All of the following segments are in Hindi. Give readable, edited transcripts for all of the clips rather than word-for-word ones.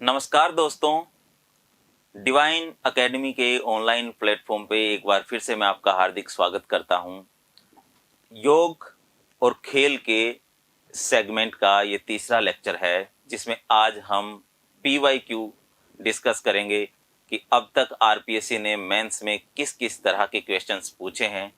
नमस्कार दोस्तों, डिवाइन एकेडमी के ऑनलाइन प्लेटफॉर्म पे एक बार फिर से मैं आपका हार्दिक स्वागत करता हूं। योग और खेल के सेगमेंट का ये तीसरा लेक्चर है जिसमें आज हम PYQ डिस्कस करेंगे कि अब तक आरपीएससी ने मेंस में किस किस तरह के क्वेश्चंस पूछे हैं।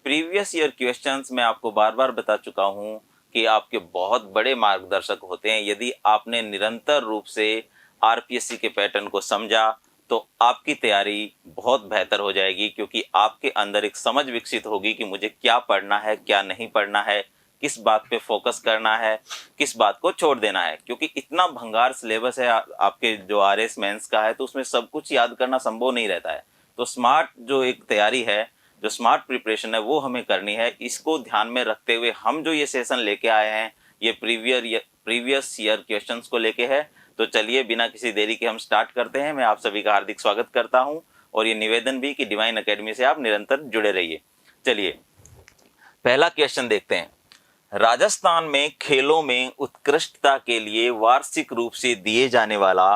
प्रीवियस ईयर क्वेश्चंस मैं आपको बार बार बता चुका हूं कि आपके बहुत बड़े मार्गदर्शक होते हैं। यदि आपने निरंतर रूप से आरपीएससी के पैटर्न को समझा तो आपकी तैयारी बहुत बेहतर हो जाएगी, क्योंकि आपके अंदर एक समझ विकसित होगी कि मुझे क्या पढ़ना है, क्या नहीं पढ़ना है, किस बात पे फोकस करना है, किस बात को छोड़ देना है। क्योंकि इतना भंगार सिलेबस है आपके जो आरएस मेंस का है, तो उसमें सब कुछ याद करना संभव नहीं रहता है। तो स्मार्ट जो एक तैयारी है, जो स्मार्ट प्रिपरेशन है, वो हमें करनी है। इसको ध्यान में रखते हुए हम जो ये सेशन लेके आए हैं, ये प्रीवियस ईयर क्वेश्चंस को लेके है। तो चलिए बिना किसी देरी के हम स्टार्ट करते हैं। मैं आप सभी का हार्दिक स्वागत करता हूं और ये निवेदन भी कि डिवाइन एकेडमी से आप निरंतर जुड़े रहिए। चलिए पहला क्वेश्चन देखते हैं। राजस्थान में खेलों में उत्कृष्टता के लिए वार्षिक रूप से दिए जाने वाला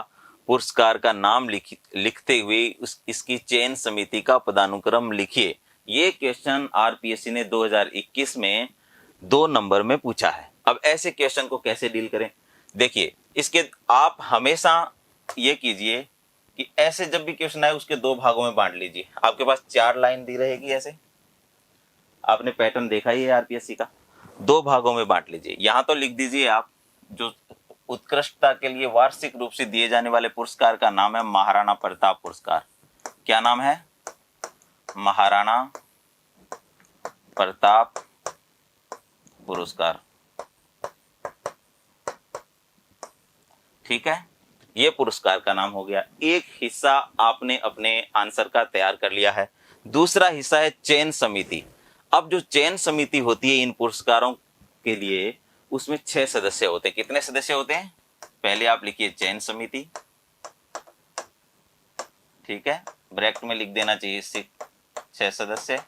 पुरस्कार का नाम लिखते हुए इसकी चयन समिति का पदानुक्रम लिखिए। ये क्वेश्चन आरपीएससी ने 2021 में 2 नंबर में पूछा है। अब ऐसे क्वेश्चन को कैसे डील करें, देखिए इसके आप हमेशा ये कीजिए कि ऐसे जब भी क्वेश्चन आए उसके 2 भागों में बांट लीजिए। आपके पास 4 लाइन दी रहेगी, ऐसे आपने पैटर्न देखा ही है आरपीएससी का। 2 भागों में बांट लीजिए। यहां तो लिख दीजिए आप, जो उत्कृष्टता के लिए वार्षिक रूप से दिए जाने वाले पुरस्कार का नाम है महाराणा प्रताप पुरस्कार। क्या नाम है? महाराणा प्रताप पुरस्कार। ठीक है, ये पुरस्कार का नाम हो गया। एक हिस्सा आपने अपने आंसर का तैयार कर लिया है। दूसरा हिस्सा है चयन समिति। अब जो चयन समिति होती है इन पुरस्कारों के लिए, उसमें 6 सदस्य होते हैं। कितने सदस्य होते हैं? पहले आप लिखिए चयन समिति, ठीक है, ब्रैकेट में लिख देना चाहिए 6 सदस्य।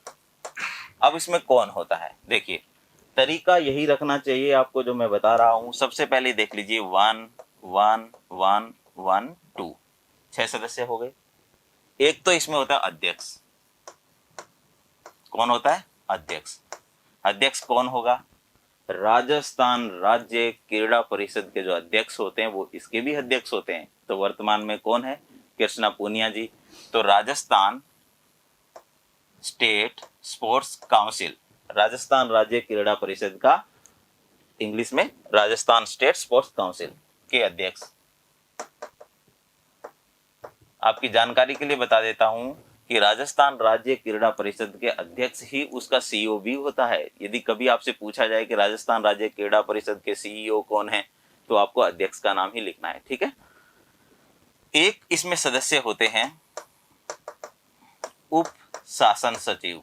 अब इसमें कौन होता है, देखिए तरीका यही रखना चाहिए आपको जो मैं बता रहा हूं। सबसे पहले देख लीजिए 1 1 1 1 2, 6 सदस्य हो गए। एक तो इसमें होता है अध्यक्ष। कौन होता है? अध्यक्ष। अध्यक्ष कौन होगा? राजस्थान राज्य क्रीड़ा परिषद के जो अध्यक्ष होते हैं वो इसके भी अध्यक्ष होते हैं। तो वर्तमान में कौन है? कृष्णा पूनिया जी। तो Rajasthan state sports council, Rajasthan राज्य क्रीड़ा परिषद का इंग्लिश में राजस्थान स्टेट स्पोर्ट्स काउंसिल के अध्यक्ष। आपकी जानकारी के लिए बता देता हूं कि राजस्थान राज्य क्रीड़ा परिषद के अध्यक्ष ही उसका सीईओ भी होता है। यदि कभी आपसे पूछा जाए कि राजस्थान राज्य क्रीड़ा परिषद के सीईओ कौन है, तो आपको अध्यक्ष का नाम ही लिखना है। ठीक है। एक इसमें सदस्य होते हैं उप शासन सचिव।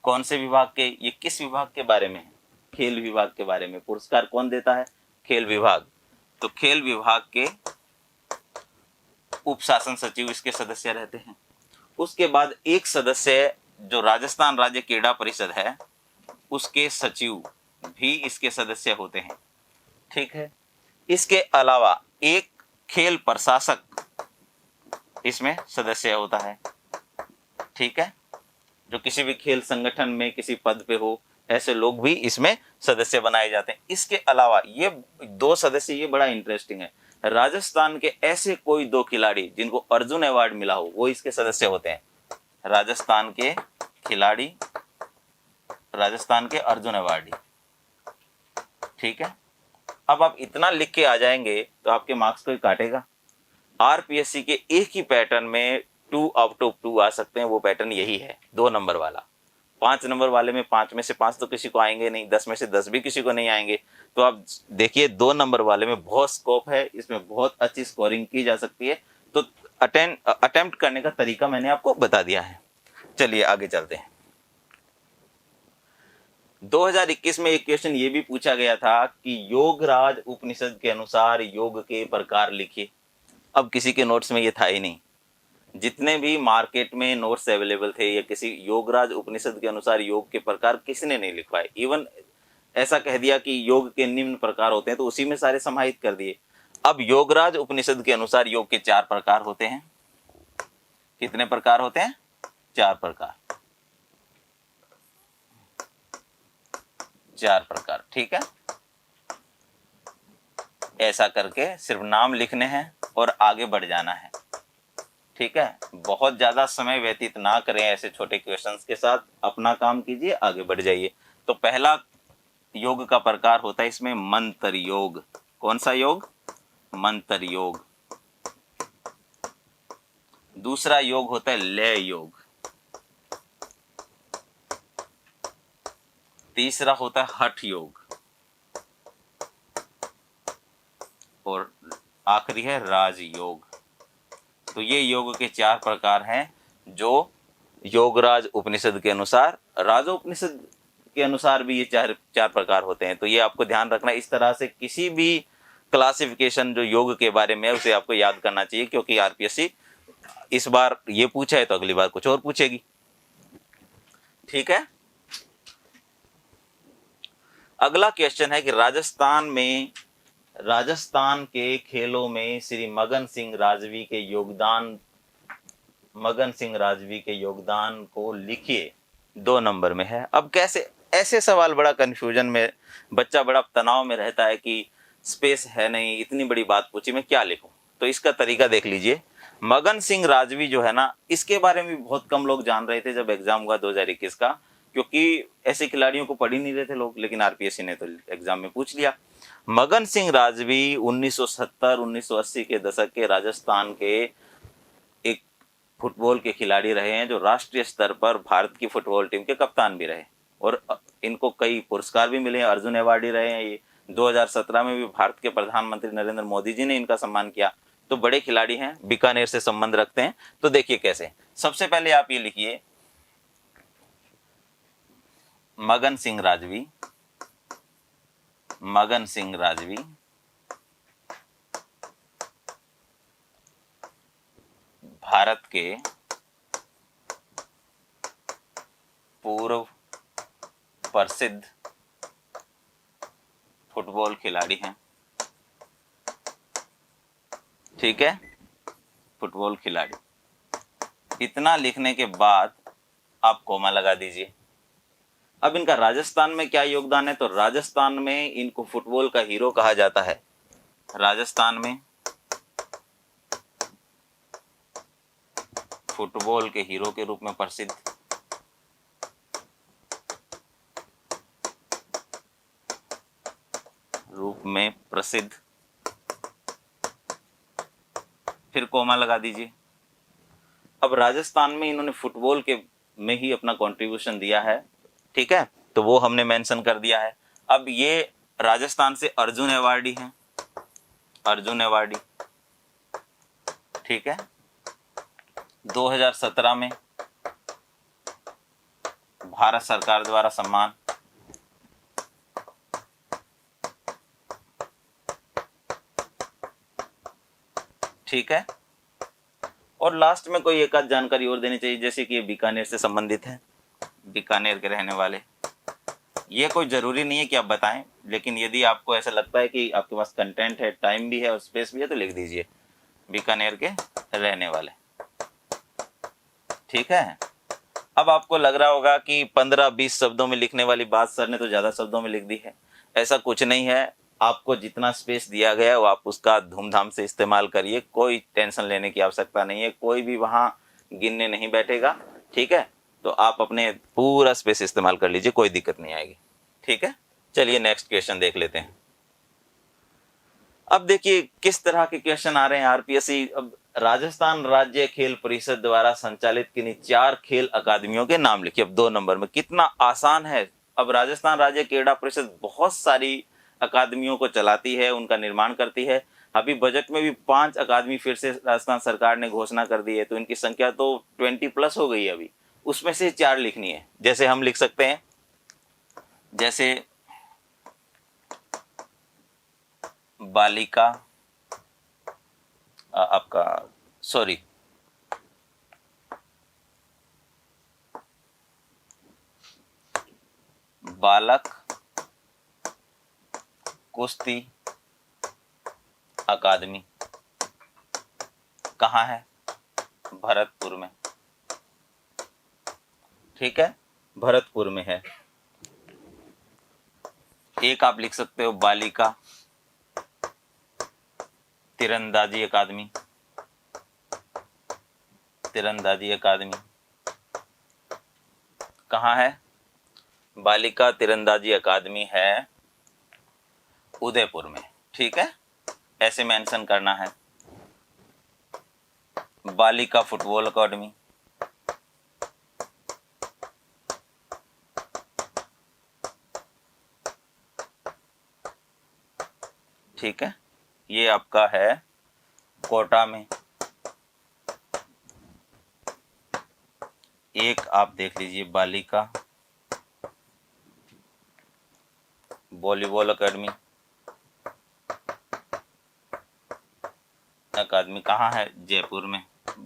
कौन से विभाग के? ये किस विभाग के बारे में है? खेल विभाग के बारे में। पुरस्कार कौन देता है? खेल विभाग। तो खेल विभाग के उप शासन सचिव इसके सदस्य रहते हैं। उसके बाद एक सदस्य जो राजस्थान राज्य क्रीड़ा परिषद है उसके सचिव भी इसके सदस्य होते हैं। ठीक है। इसके अलावा एक खेल प्रशासक इसमें सदस्य होता है। ठीक है, जो किसी भी खेल संगठन में किसी पद पे हो, ऐसे लोग भी इसमें सदस्य बनाए जाते हैं। इसके अलावा ये 2 सदस्य, ये बड़ा इंटरेस्टिंग है, राजस्थान के ऐसे कोई 2 खिलाड़ी जिनको अर्जुन अवार्ड मिला हो वो इसके सदस्य होते हैं। राजस्थान के खिलाड़ी, राजस्थान के अर्जुन अवार्डी। ठीक है। अब आप इतना लिख के आ जाएंगे तो आपके मार्क्स कोई काटेगा? आरपीएससी के एक ही पैटर्न में 2 आउट ऑफ 2 आ सकते हैं। वो पैटर्न यही है, 2 नंबर वाला। 5 नंबर वाले में 5 में से 5 तो किसी को आएंगे नहीं, 10 में से 10 भी किसी को नहीं आएंगे। तो आप देखिए 2 नंबर वाले में बहुत स्कोप है, इसमें बहुत अच्छी स्कोरिंग की जा सकती है। तो अटेम्प्ट करने का तरीका मैंने आपको बता दिया है। चलिए आगे चलते हैं। 2021 में एक क्वेश्चन ये भी पूछा गया था कि योगराज उपनिषद के अनुसार योग के प्रकार लिखिए। अब किसी के नोट्स में ये था ही नहीं। जितने भी मार्केट में नोट्स अवेलेबल थे, या किसी योगराज उपनिषद के अनुसार योग के प्रकार किसी ने नहीं लिखवाए। इवन ऐसा कह दिया कि योग के निम्न प्रकार होते हैं, तो उसी में सारे समाहित कर दिए। अब योगराज उपनिषद के अनुसार योग के 4 प्रकार होते हैं। कितने प्रकार होते हैं? 4 प्रकार। 4 प्रकार, ठीक है। ऐसा करके सिर्फ नाम लिखने हैं और आगे बढ़ जाना है, ठीक है। बहुत ज्यादा समय व्यतीत ना करें ऐसे छोटे क्वेश्चंस के साथ, अपना काम कीजिए, आगे बढ़ जाइए। तो पहला योग का प्रकार होता है इसमें मंत्र योग। कौन सा योग? मंत्र योग। दूसरा योग होता है लय योग। तीसरा होता है हठ योग। और आखिरी है राज योग। तो ये योग के 4 प्रकार हैं जो योगराज उपनिषद के अनुसार, राजोपनिषद के अनुसार भी ये चार प्रकार होते हैं। तो ये आपको ध्यान रखना। इस तरह से किसी भी क्लासिफिकेशन जो योग के बारे में है उसे आपको याद करना चाहिए, क्योंकि आरपीएससी इस बार ये पूछा है तो अगली बार कुछ और पूछेगी, ठीक है। अगला क्वेश्चन है कि राजस्थान के खेलों में श्री मगन सिंह राजवी के योगदान को लिखिए। 2 नंबर में है। अब कैसे, ऐसे सवाल बड़ा कंफ्यूजन में, बच्चा बड़ा तनाव में रहता है कि स्पेस है नहीं, इतनी बड़ी बात पूछी, मैं क्या लिखूं। तो इसका तरीका देख लीजिए। मगन सिंह राजवी जो है ना, इसके बारे में बहुत कम लोग जान रहे थे जब एग्जाम हुआ 2021 का, क्योंकि ऐसे खिलाड़ियों को पढ़ ही नहीं रहे थे लोग, लेकिन आरपीएससी ने तो एग्जाम में पूछ लिया। मगन सिंह राजवी 1970-1980 के दशक के राजस्थान के एक फुटबॉल के खिलाड़ी रहे हैं, जो राष्ट्रीय स्तर पर भारत की फुटबॉल टीम के कप्तान भी रहे, और इनको कई पुरस्कार भी मिले हैं, अर्जुन अवार्डी रहे हैं ये। 2017 में भी भारत के प्रधानमंत्री नरेंद्र मोदी जी ने इनका सम्मान किया। तो बड़े खिलाड़ी हैं, बीकानेर से संबंध रखते हैं। तो देखिए कैसे, सबसे पहले आप ये लिखिए मगन सिंह राजवी भारत के पूर्व प्रसिद्ध फुटबॉल खिलाड़ी हैं, ठीक है, फुटबॉल खिलाड़ी। इतना लिखने के बाद आप कोमा लगा दीजिए। अब इनका राजस्थान में क्या योगदान है? तो राजस्थान में इनको फुटबॉल का हीरो कहा जाता है। राजस्थान में फुटबॉल के हीरो के रूप में प्रसिद्ध, फिर कोमा लगा दीजिए। अब राजस्थान में इन्होंने फुटबॉल के में ही अपना कंट्रीब्यूशन दिया है, ठीक है, तो वो हमने मेंशन कर दिया है। अब ये राजस्थान से अर्जुन अवार्डी हैं, अर्जुन अवार्डी, ठीक है। 2017 में भारत सरकार द्वारा सम्मान, ठीक है। और लास्ट में कोई एक आध जानकारी और देनी चाहिए, जैसे कि ये बीकानेर से संबंधित है, बीकानेर के रहने वाले। ये कोई जरूरी नहीं है कि आप बताएं, लेकिन यदि आपको ऐसा लगता है कि आपके पास कंटेंट है, टाइम भी है और स्पेस भी है, तो लिख दीजिए बीकानेर के रहने वाले, ठीक है। अब आपको लग रहा होगा कि 15-20 शब्दों में लिखने वाली बात सर ने तो ज्यादा शब्दों में लिख दी है। ऐसा कुछ नहीं है, आपको जितना स्पेस दिया गया है वो आप उसका धूमधाम से इस्तेमाल करिए, कोई टेंशन लेने की आवश्यकता नहीं है, कोई भी वहां गिनने नहीं बैठेगा, ठीक है। तो आप अपने पूरा स्पेस इस्तेमाल कर लीजिए, कोई दिक्कत नहीं आएगी, ठीक है। चलिए नेक्स्ट क्वेश्चन देख लेते हैं। अब देखिए किस तरह के क्वेश्चन आ रहे हैं आरपीएससी। अब राजस्थान राज्य खेल परिषद द्वारा संचालित किन्हीं 4 खेल अकादमियों के नाम लिखिए। अब 2 नंबर में, कितना आसान है। अब राजस्थान राज्य क्रीड़ा परिषद बहुत सारी अकादमियों को चलाती है, उनका निर्माण करती है। अभी बजट में भी 5 अकादमी फिर से राजस्थान सरकार ने घोषणा कर दी है, तो इनकी संख्या तो 20+ हो गई है अभी। उसमें से 4 लिखनी है। जैसे हम लिख सकते हैं, जैसे बालिका आपका सॉरी बालक कुश्ती अकादमी कहाँ है? भरतपुर में। ठीक है, भरतपुर में है। एक आप लिख सकते हो बालिका तीरंदाजी अकादमी, तीरंदाजी अकादमी कहाँ है? बालिका तीरंदाजी अकादमी है उदयपुर में। ठीक है, ऐसे मेंशन करना है। बालिका फुटबॉल अकादमी, ठीक है, ये आपका है कोटा में। एक आप देख लीजिए बालिका वॉलीबॉल अकादमी, अकादमी कहाँ है? जयपुर में।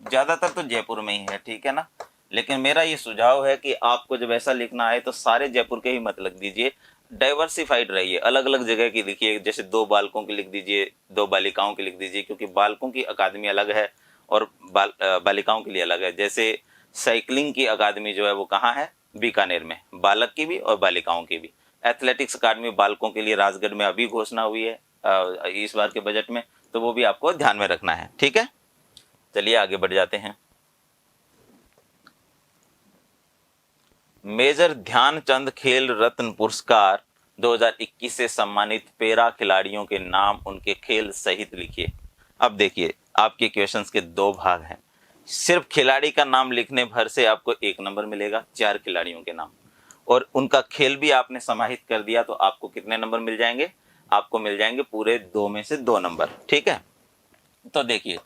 ज़्यादातर तो जयपुर में ही है, ठीक है ना। लेकिन मेरा ये सुझाव है कि आपको जब ऐसा लिखना है तो सारे जयपुर के ही मत लिख दीजिए, डाइवर्सिफाइड रहिए, अलग अलग जगह की लिखिए। जैसे 2 बालकों की लिख दीजिए, 2 बालिकाओं की लिख दीजिए, क्योंकि बालकों की अकादमी अलग है और बालिकाओं के लिए अलग है। जैसे साइकिलिंग की अकादमी जो है वो कहाँ है? बीकानेर में, बालक की भी और बालिकाओं की भी। एथलेटिक्स अकादमी बालकों के लिए राजगढ़ में अभी घोषणा हुई है इस बार के बजट में, तो वो भी आपको ध्यान में रखना है। ठीक है, चलिए आगे बढ़ जाते हैं। मेजर ध्यानचंद खेल रत्न पुरस्कार 2021 से सम्मानित पैरा खिलाड़ियों के नाम उनके खेल सहित लिखिए। अब देखिए, आपके क्वेश्चंस के 2 भाग हैं। सिर्फ खिलाड़ी का नाम लिखने भर से आपको 1 नंबर मिलेगा, 4 खिलाड़ियों के नाम, और उनका खेल भी आपने समाहित कर दिया तो आपको कितने नंबर मिल जाएंगे? आपको मिल जाएंगे पूरे 2 में से 2 नंबर। ठीक है, तो देखिए,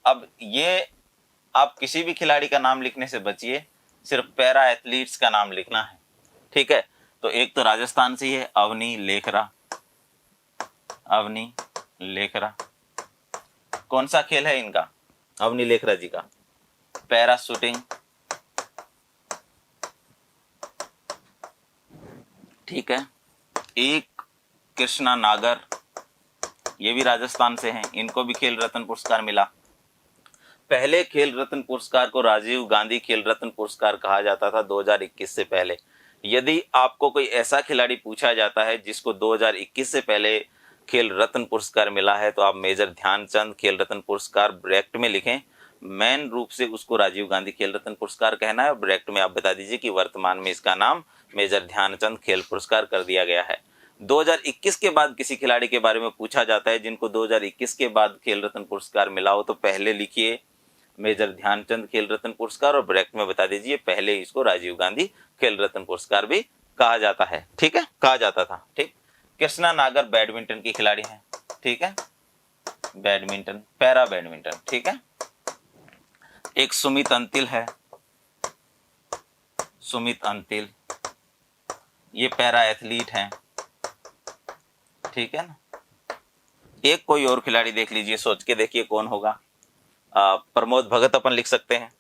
अब ये आप किसी भी खिलाड़ी का नाम लिखने से बचिए, सिर्फ पैरा एथलीट्स का नाम लिखना है। ठीक है, तो एक तो राजस्थान से ही है, अवनी लेखरा। अवनी लेखरा कौन सा खेल है इनका? अवनी लेखरा जी का पैरा शूटिंग। ठीक है, एक कृष्णा नागर, ये भी राजस्थान से हैं, इनको भी खेल रत्न पुरस्कार मिला। पहले खेल रत्न पुरस्कार को राजीव गांधी खेल रत्न पुरस्कार कहा जाता था 2021 से पहले। यदि आपको कोई ऐसा खिलाड़ी पूछा जाता है जिसको 2021 से पहले खेल रत्न पुरस्कार मिला है तो आप मेजर ध्यानचंद खेल रत्न पुरस्कार ब्रैकेट में लिखें। मेन रूप से उसको राजीव गांधी खेल रत्न पुरस्कार कहना है, और ब्रैकेट में आप बता दीजिए कि वर्तमान में इसका नाम मेजर ध्यानचंद खेल पुरस्कार कर दिया गया है। 2021 के बाद किसी खिलाड़ी के बारे में पूछा जाता है जिनको 2021 के बाद खेल रत्न पुरस्कार मिला हो तो पहले लिखिए मेजर ध्यानचंद खेल रत्न पुरस्कार और ब्रैकेट में बता दीजिए पहले इसको राजीव गांधी खेल रत्न पुरस्कार भी कहा जाता है। ठीक है, कहा जाता था। ठीक, कृष्णा नागर बैडमिंटन की खिलाड़ी हैं। ठीक है, बैडमिंटन, पैरा बैडमिंटन। ठीक है, एक सुमित अंतिल है, सुमित अंतिल, ये पैरा एथलीट हैं। ठीक है ना। एक कोई और खिलाड़ी देख लीजिए, सोच के देखिए कौन होगा। प्रमोद भगत अपन लिख सकते हैं,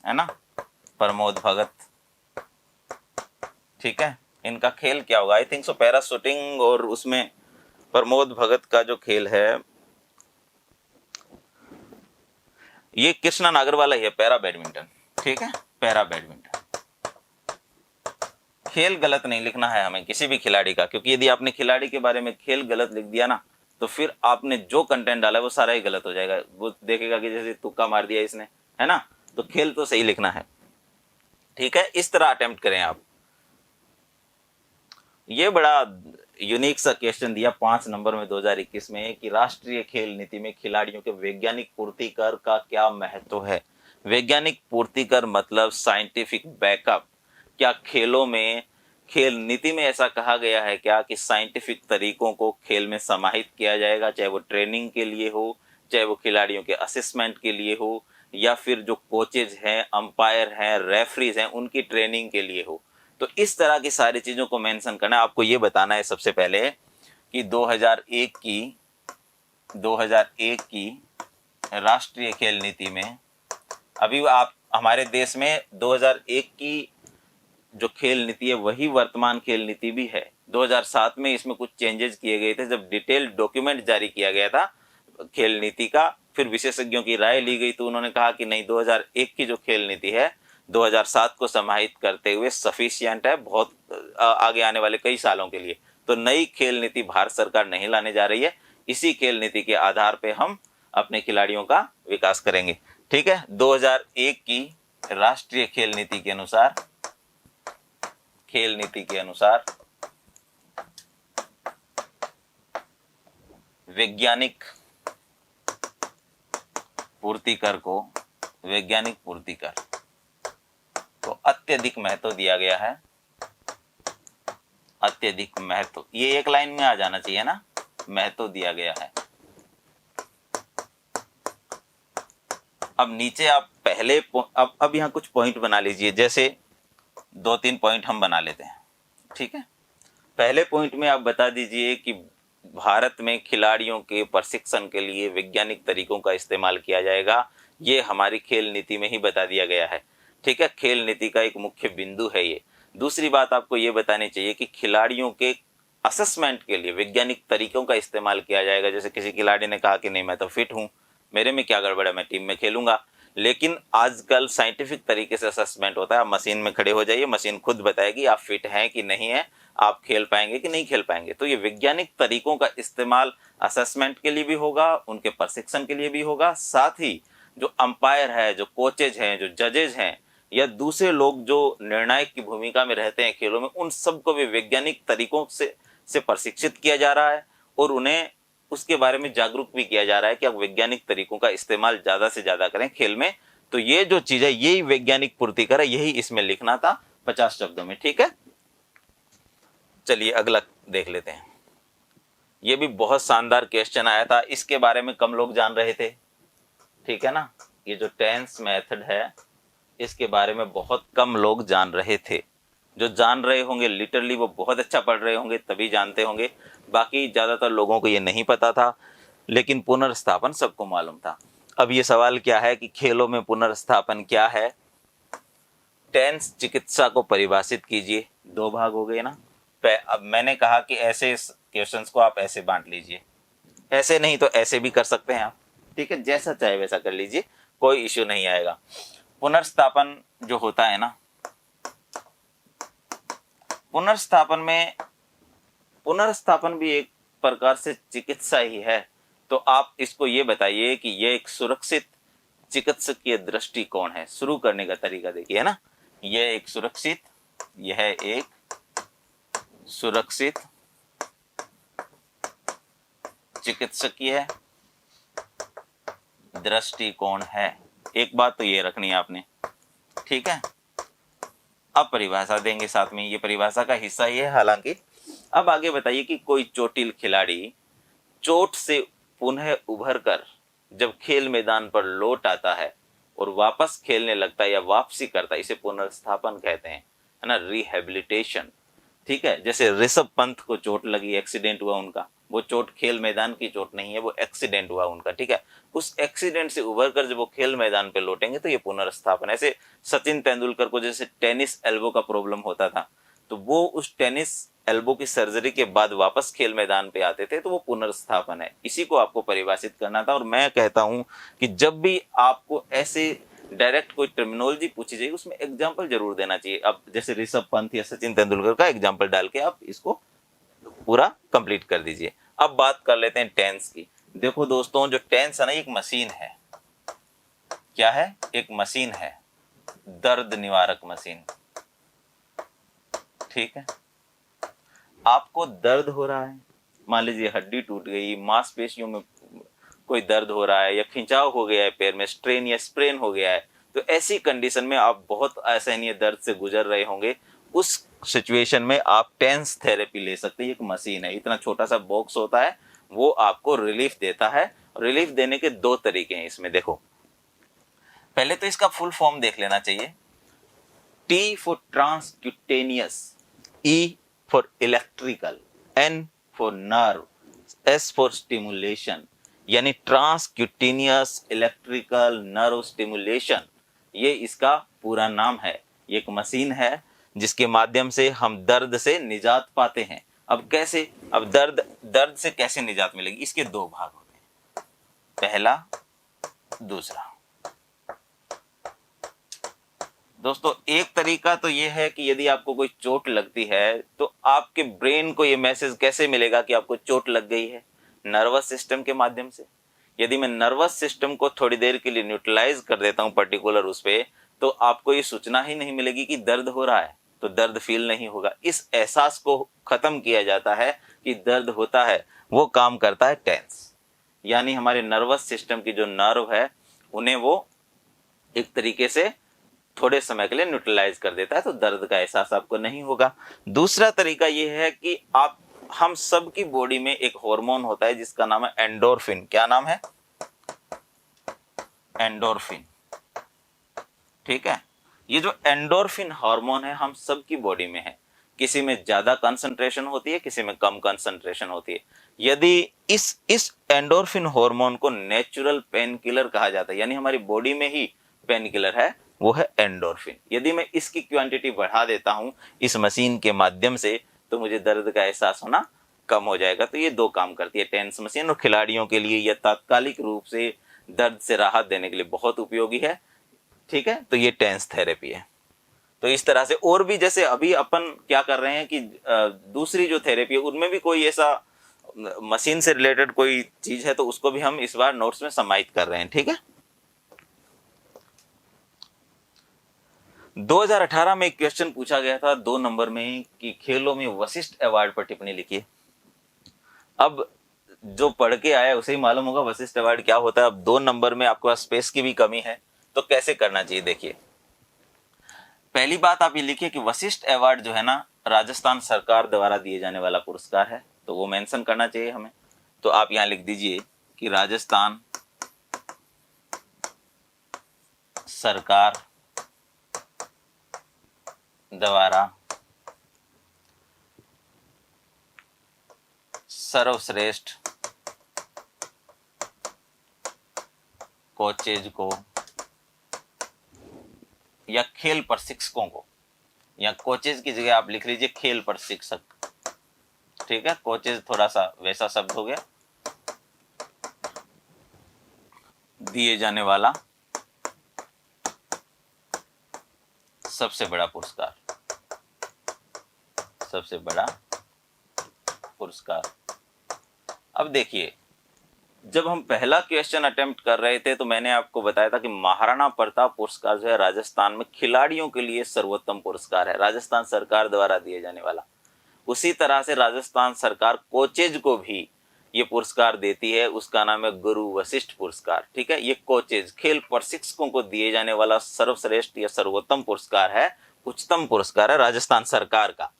है ना, प्रमोद भगत। ठीक है, इनका खेल क्या होगा? I think so para shooting, और उसमें प्रमोद भगत का जो खेल है ये कृष्णा नागर वाला ही है, पैरा बैडमिंटन। ठीक है, पैरा बैडमिंटन। खेल गलत नहीं लिखना है हमें किसी भी खिलाड़ी का, क्योंकि यदि आपने खिलाड़ी के बारे में खेल गलत लिख दिया ना तो फिर आपने जो कंटेंट डाला है वो सारा ही गलत हो जाएगा। वो देखेगा कि जैसे तुक्का मार दिया इसने, है ना। तो खेल तो सही लिखना है। ठीक है, इस तरह अटेम्प्ट करें आप। ये बड़ा यूनिक सा क्वेश्चन दिया 5 नंबर में 2021 में कि राष्ट्रीय खेल नीति में खिलाड़ियों के वैज्ञानिक पूर्ति कर का क्या महत्व है। वैज्ञानिक पूर्ति कर मतलब साइंटिफिक बैकअप। क्या खेलों में, खेल नीति में ऐसा कहा गया है क्या कि साइंटिफिक तरीकों को खेल में समाहित किया जाएगा, चाहे वो ट्रेनिंग के लिए हो, चाहे वो खिलाड़ियों के असेसमेंट के लिए हो, या फिर जो कोचेज हैं, अंपायर हैं, रेफरीज हैं, उनकी ट्रेनिंग के लिए हो। तो इस तरह की सारी चीजों को मेंशन करना है। आपको ये बताना है सबसे पहले कि 2001 की राष्ट्रीय खेल नीति में, अभी आप हमारे देश में 2001 की जो खेल नीति है वही वर्तमान खेल नीति भी है। 2007 में इसमें कुछ चेंजेस किए गए थे जब डिटेल डॉक्यूमेंट जारी किया गया था खेल नीति का। फिर विशेषज्ञों की राय ली गई तो उन्होंने कहा कि नहीं, 2001 की जो खेल नीति है 2007 को समाहित करते हुए सफिशिएंट है, बहुत आगे आने वाले कई सालों के लिए। तो नई खेल नीति भारत सरकार नहीं लाने जा रही है, इसी खेल नीति के आधार पे हम अपने खिलाड़ियों का विकास करेंगे। ठीक है, 2001 की राष्ट्रीय खेल नीति के अनुसार वैज्ञानिक पूर्ति कर को अत्यधिक महत्व दिया गया है। अत्यधिक महत्व, ये एक लाइन में आ जाना चाहिए ना, महत्व दिया गया है। अब नीचे आप पहले अब यहाँ कुछ पॉइंट बना लीजिए, जैसे 2-3 पॉइंट हम बना लेते हैं। ठीक है, पहले पॉइंट में आप बता दीजिए कि भारत में खिलाड़ियों के प्रशिक्षण के लिए वैज्ञानिक तरीकों का इस्तेमाल किया जाएगा। ये हमारी खेल नीति में ही बता दिया गया है। ठीक है, खेल नीति का एक मुख्य बिंदु है ये। दूसरी बात आपको ये बतानी चाहिए कि खिलाड़ियों के असेसमेंट के लिए वैज्ञानिक तरीकों का इस्तेमाल किया जाएगा। जैसे किसी खिलाड़ी ने कहा कि नहीं, मैं तो फिट हूं, मेरे में क्या गड़बड़ है, मैं टीम में खेलूंगा। लेकिन आजकल साइंटिफिक तरीके से असेसमेंट होता है। आप मशीन में खड़े हो जाइए, मशीन खुद बताएगी आप फिट हैं कि नहीं है, आप खेल पाएंगे कि नहीं खेल पाएंगे। तो ये वैज्ञानिक तरीकों का इस्तेमाल असेसमेंट के लिए भी होगा, उनके प्रशिक्षण के लिए भी होगा। साथ ही जो अंपायर है, जो कोचेज हैं, जो जजेज हैं, या दूसरे लोग जो निर्णायक की भूमिका में रहते हैं खेलों में, उन सबको भी वैज्ञानिक तरीकों से प्रशिक्षित किया जा रहा है और उन्हें उसके बारे में जागरूक भी किया जा रहा है कि आप वैज्ञानिक तरीकों का इस्तेमाल ज्यादा से ज्यादा करें खेल में। तो ये जो चीज है, यही वैज्ञानिक पूर्ति कर है, यही इसमें लिखना था 50 शब्दों में। ठीक है, चलिए अगला देख लेते हैं। ये भी बहुत शानदार क्वेश्चन आया था, इसके बारे में कम लोग जान रहे थे। ठीक है ना, ये जो टेंस मेथड है इसके बारे में बहुत कम लोग जान रहे थे। जो जान रहे होंगे लिटरली वो बहुत अच्छा पढ़ रहे होंगे, तभी जानते होंगे। बाकी ज्यादातर लोगों को ये नहीं पता था, लेकिन पुनर्स्थापन सबको मालूम था। अब ये सवाल क्या है कि खेलों में पुनर्स्थापन क्या है। टेंस चिकित्सा को परिभाषित कीजिए। 2 भाग हो गए ना। अब मैंने कहा कि ऐसे क्वेश्चंस को आप ऐसे बांट लीजिए, ऐसे नहीं तो ऐसे भी कर सकते हैं आप। ठीक है, जैसा चाहे वैसा कर लीजिए, कोई इश्यू नहीं आएगा। पुनर्स्थापन जो होता है ना, पुनर्स्थापन भी एक प्रकार से चिकित्सा ही है। तो आप इसको ये बताइए कि यह एक सुरक्षित चिकित्सकीय दृष्टिकोण है। शुरू करने का तरीका देखिए ना, यह एक सुरक्षित चिकित्सकीय दृष्टिकोण है। एक बात तो ये रखनी है आपने। ठीक है, अब परिभाषा देंगे साथ में, ये परिभाषा का हिस्सा ही है हालांकि। अब आगे बताइए कि कोई चोटिल खिलाड़ी चोट से पुनः उभर कर जब खेल मैदान पर लौट आता है और वापस खेलने लगता है या वापसी करता है, इसे पुनर्स्थापन कहते हैं, है ना, रिहेबिलिटेशन। ठीक है, जैसे ऋषभ पंत को चोट लगी, एक्सीडेंट हुआ उनका, वो चोट खेल मैदान की चोट नहीं है, वो एक्सीडेंट हुआ उनका। ठीक है, उस एक्सीडेंट से उभर कर जब वो खेल मैदान पे लौटेंगे तो ये पुनर्स्थापन। ऐसे सचिन तेंदुलकर को जैसे टेनिस एल्बो का प्रॉब्लम होता था, तो वो उस टेनिस एल्बो की सर्जरी के बाद वापस खेल मैदान पे आते थे, तो वो पुनर्स्थापन है। इसी को आपको परिभाषित करना था। और मैं कहता हूं कि जब भी आपको ऐसे डायरेक्ट कोई टर्मिनोलॉजी पूछी जाएगी उसमें एग्जाम्पल जरूर देना चाहिए। अब जैसे ऋषभ पंत या सचिन तेंदुलकर का एग्जाम्पल डाल के आप इसको पूरा कंप्लीट कर दीजिए। अब बात कर लेते हैं टेंस की। देखो दोस्तों, जो टेंस है ना, एक मशीन है। क्या है? एक मशीन है, दर्द निवारक मशीन। ठीक है, आपको दर्द हो रहा है, मान लीजिए हड्डी टूट गई, मांसपेशियों में कोई दर्द हो रहा है या खिंचाव हो गया है पैर में, स्ट्रेन या स्प्रेन हो गया है, तो ऐसी कंडीशन में आप बहुत असहनीय दर्द से गुजर रहे होंगे। उस सिचुएशन में आप टेंस थेरेपी ले सकते हैं। एक मशीन है, इतना छोटा सा बॉक्स होता है, वो आपको रिलीफ देता है। रिलीफ देने के 2 तरीके हैं इसमें। देखो, पहले तो इसका फुल फॉर्म देख लेना चाहिए। T for transcutaneous, E for electrical, N for nerve, S for stimulation, यानी ट्रांसक्यूटेनियस इलेक्ट्रिकल नर्व स्टिमुलेशन, ये इसका पूरा नाम है। ये एक मशीन है जिसके माध्यम से हम दर्द से निजात पाते हैं। अब कैसे, अब दर्द से कैसे निजात मिलेगी, इसके दो भाग होते हैं, पहला दूसरा। दोस्तों एक तरीका तो ये है कि यदि आपको कोई चोट लगती है तो आपके ब्रेन को ये मैसेज कैसे मिलेगा कि आपको चोट लग गई है, नर्वस सिस्टम के माध्यम से। यदि मैं नर्वस सिस्टम को थोड़ी देर के लिए न्यूट्रलाइज कर देता हूं पर्टिकुलर उस पे, तो आपको ये सूचना ही नहीं मिलेगी कि दर्द हो रहा है, तो दर्द फील नहीं होगा। इस एहसास को खत्म किया जाता है कि दर्द होता है, वो काम करता है टेंस, यानी हमारे नर्वस सिस्टम की जो नर्व है उन्हें वो एक तरीके से थोड़े समय के लिए न्यूट्रलाइज कर देता है, तो दर्द का एहसास आपको नहीं होगा। दूसरा तरीका यह है कि हम सब की बॉडी में एक हार्मोन होता है जिसका नाम है एंडोर्फिन। क्या नाम है? एंडोर्फिन। ठीक है, ये जो एंडोर्फिन हार्मोन है हम सब की बॉडी में है, किसी में ज्यादा कंसंट्रेशन होती है, किसी में कम कंसंट्रेशन होती है। यदि इस एंडोर्फिन हार्मोन को नेचुरल पेन किलर कहा जाता है, यानी हमारी बॉडी में ही पेन किलर है, वो है एंडोर्फिन। यदि मैं इसकी क्वांटिटी बढ़ा देता हूं इस मशीन के माध्यम से, तो मुझे दर्द का एहसास होना कम हो जाएगा। तो ये दो काम करती है टेंस मशीन, और खिलाड़ियों के लिए यह तात्कालिक रूप से दर्द से राहत देने के लिए बहुत उपयोगी है। ठीक है, तो ये टेंस थेरेपी है। तो इस तरह से और भी, जैसे अभी अपन क्या कर रहे हैं कि दूसरी जो थेरेपी है उनमें भी कोई ऐसा मशीन से रिलेटेड कोई चीज है, तो उसको भी हम इस बार नोट्स में समाहित कर रहे हैं। ठीक है, 2018 में एक क्वेश्चन पूछा गया था 2 नंबर में कि खेलों में वशिष्ठ अवार्ड पर टिप्पणी लिखिए। अब जो पढ़ के आया उसे ही मालूम होगा वशिष्ठ अवार्ड क्या होता है। अब 2 नंबर में आपके पास स्पेस की भी कमी है, तो कैसे करना चाहिए देखिए। पहली बात आप ये लिखिए कि वशिष्ठ अवार्ड जो है ना, राजस्थान सरकार द्वारा दिए जाने वाला पुरस्कार है, तो वो मेंशन करना चाहिए हमें। तो आप यहां लिख दीजिए कि राजस्थान सरकार द्वारा सर्वश्रेष्ठ कोचेज को या खेल प्रशिक्षकों को, या कोचेज की जगह आप लिख लीजिए खेल प्रशिक्षक। ठीक है, कोचेज थोड़ा सा वैसा शब्द हो गया, दिए जाने वाला सबसे बड़ा पुरस्कार, सबसे बड़ा पुरस्कार। अब देखिए, जब हम पहला क्वेश्चन अटेम्प्ट कर रहे थे तो मैंने आपको बताया था कि महाराणा प्रताप पुरस्कार जो है राजस्थान में खिलाड़ियों के लिए सर्वोत्तम पुरस्कार है, राजस्थान सरकार द्वारा दिए जाने वाला। उसी तरह से राजस्थान सरकार कोचेज को भी ये पुरस्कार देती है, उसका नाम है गुरु वशिष्ठ पुरस्कार। ठीक है, ये कोचेज खेल प्रशिक्षकों को दिए जाने वाला सर्वश्रेष्ठ या सर्वोत्तम पुरस्कार है, उच्चतम पुरस्कार है राजस्थान सरकार का।